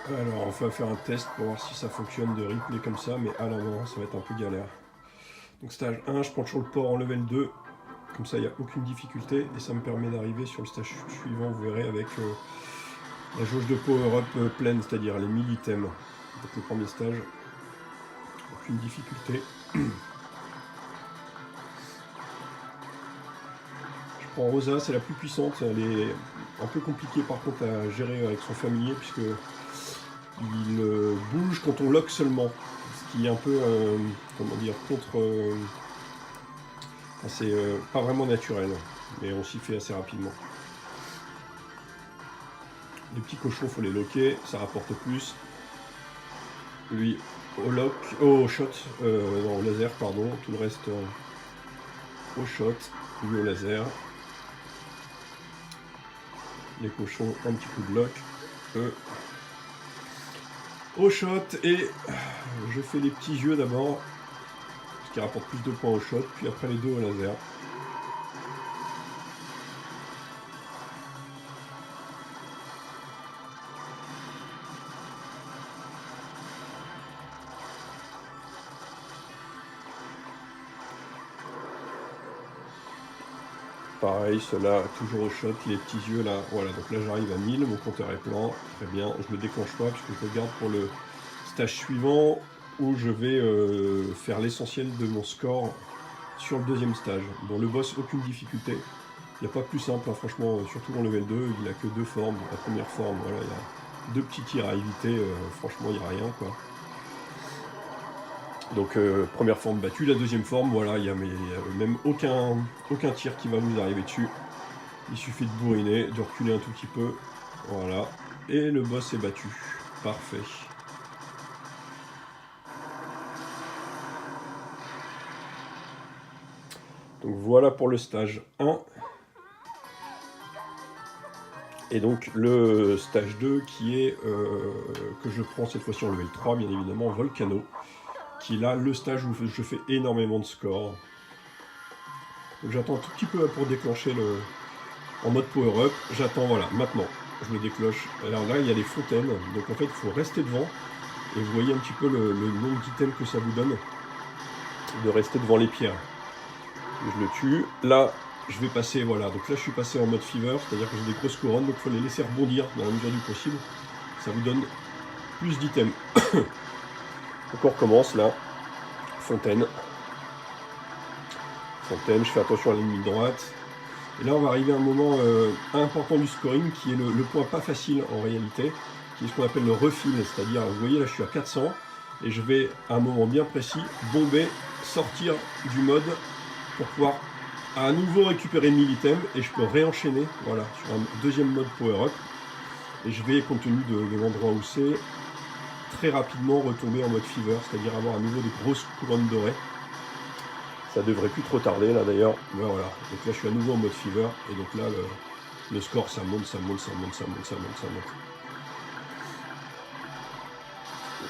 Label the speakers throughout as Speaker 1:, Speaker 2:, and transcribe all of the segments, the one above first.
Speaker 1: Alors, on va faire un test pour voir si ça fonctionne de replay comme ça, mais à la main, ça va être un peu galère. Donc stage 1, je prends toujours le port en level 2, comme ça il n'y a aucune difficulté, et ça me permet d'arriver sur le stage suivant, vous verrez, avec la jauge de power-up pleine, c'est-à-dire les 1000 items. Donc le premier stage, aucune difficulté. Je prends Rosa, c'est la plus puissante, elle est un peu compliquée par contre à gérer avec son familier, puisque il bouge quand on lock seulement, ce qui est un peu, comment dire, contre... c'est pas vraiment naturel, mais on s'y fait assez rapidement. Les petits cochons, faut les locker, ça rapporte plus. Lui, au lock, au shot, non, au laser, pardon, tout le reste au shot, lui au laser. Les cochons, un petit coup de lock, eux au shot, et je fais les petits yeux d'abord, ce qui rapporte plus de points au shot, puis après les deux au laser. Pareil, ceux-là, toujours au shot, les petits yeux là, voilà, donc là j'arrive à 1000, mon compteur est plein, très bien, je le déclenche pas puisque je le garde pour le stage suivant où je vais faire l'essentiel de mon score sur le deuxième stage. Bon, le boss, aucune difficulté, il n'y a pas plus simple, hein, franchement, surtout en level 2, il a que deux formes, la première forme, voilà, il y a deux petits tirs à éviter, franchement il n'y a rien quoi. Donc première forme battue, la deuxième forme, voilà, il n'y a même aucun tir qui va vous arriver dessus. Il suffit de bourriner, de reculer un tout petit peu, voilà, et le boss est battu. Parfait. Donc voilà pour le stage 1. Et donc le stage 2 qui est, que je prends cette fois-ci en level 3, bien évidemment, Volcano, qui est là le stage où je fais énormément de score. Donc j'attends un tout petit peu pour déclencher en mode power-up. J'attends, voilà, maintenant, je le déclenche. Alors là, il y a les fontaines, donc en fait, il faut rester devant. Et vous voyez un petit peu le nombre d'items que ça vous donne de rester devant les pierres. Je le tue. Là, je vais passer, voilà, donc là je suis passé en mode fever, c'est-à-dire que j'ai des grosses couronnes, donc il faut les laisser rebondir dans la mesure du possible. Ça vous donne plus d'items. Donc on recommence là. Fontaine. Fontaine, je fais attention à l'ennemi de droite. Et là on va arriver à un moment important du scoring qui est le point pas facile en réalité, qui est ce qu'on appelle le refill, c'est-à-dire, vous voyez là je suis à 400, et je vais à un moment bien précis bomber, sortir du mode pour pouvoir à nouveau récupérer 1000 items, et je peux réenchaîner, voilà, sur un deuxième mode power-up, et je vais, compte tenu de l'endroit où c'est, très rapidement retomber en mode fever, c'est-à-dire avoir à nouveau des grosses couronnes dorées. Ça devrait plus trop tarder là d'ailleurs, voilà, donc là je suis à nouveau en mode fever, et donc là le score ça monte, ça monte, ça monte, ça monte, ça monte, ça monte.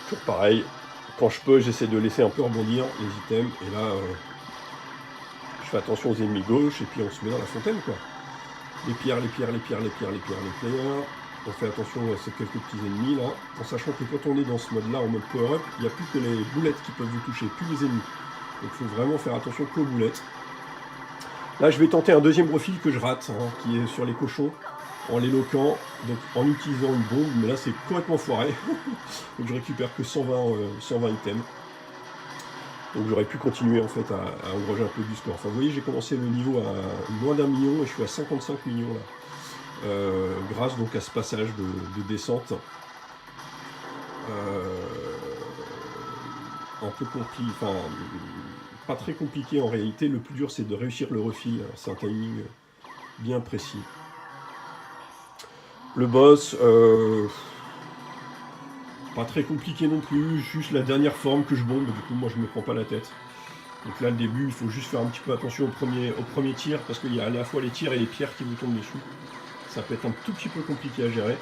Speaker 1: Toujours pareil, quand je peux j'essaie de laisser un peu rebondir les items, et là je fais attention aux ennemis gauche, et puis on se met dans la fontaine quoi. Les pierres, les pierres, les pierres, les pierres, les pierres, les pierres. On fait attention à ces quelques petits ennemis là, en sachant que quand on est dans ce mode là, en mode power up, il n'y a plus que les boulettes qui peuvent vous toucher, plus les ennemis. Donc il faut vraiment faire attention qu'aux boulettes. Là je vais tenter un deuxième refil que je rate, hein, qui est sur les cochons, en les loquant, donc en utilisant une bombe, mais là c'est complètement foiré. Donc je récupère que 120 items. Donc j'aurais pu continuer en fait à engranger un peu du score. Enfin vous voyez, j'ai commencé le niveau à moins d'1 million et je suis à 55 millions là. Grâce donc à ce passage de descente. Un peu compliqué, enfin pas très compliqué en réalité. Le plus dur c'est de réussir le refil, c'est un timing bien précis. Le boss, pas très compliqué non plus, juste la dernière forme que je bombe, du coup moi je me prends pas la tête. Donc là le début il faut juste faire un petit peu attention au premier tir, parce qu'il y a à la fois les tirs et les pierres qui vous tombent dessus. Ça peut être un tout petit peu compliqué à gérer,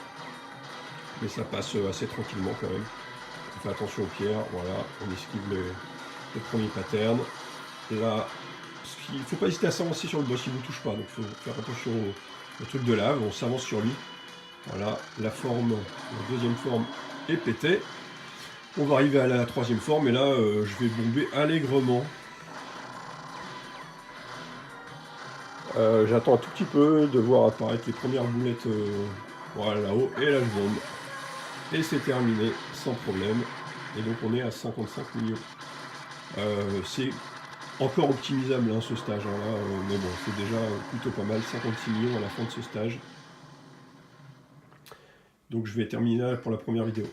Speaker 1: mais ça passe assez tranquillement quand même. On fait attention aux pierres, voilà, on esquive les premiers patterns. Là, il ne faut pas hésiter à s'avancer sur le boss, il ne vous touche pas, donc il faut faire attention au truc de lave, on s'avance sur lui. Voilà, la forme, la deuxième forme et péter. On va arriver à la 3e forme et là je vais bomber allègrement. J'attends un tout petit peu de voir apparaître les premières boulettes voilà, là-haut, et là je bombe. Et c'est terminé, sans problème. Et donc on est à 55 millions. C'est encore optimisable hein, ce stage, hein, là, mais bon, c'est déjà plutôt pas mal, 56 millions à la fin de ce stage. Donc je vais terminer là pour la première vidéo.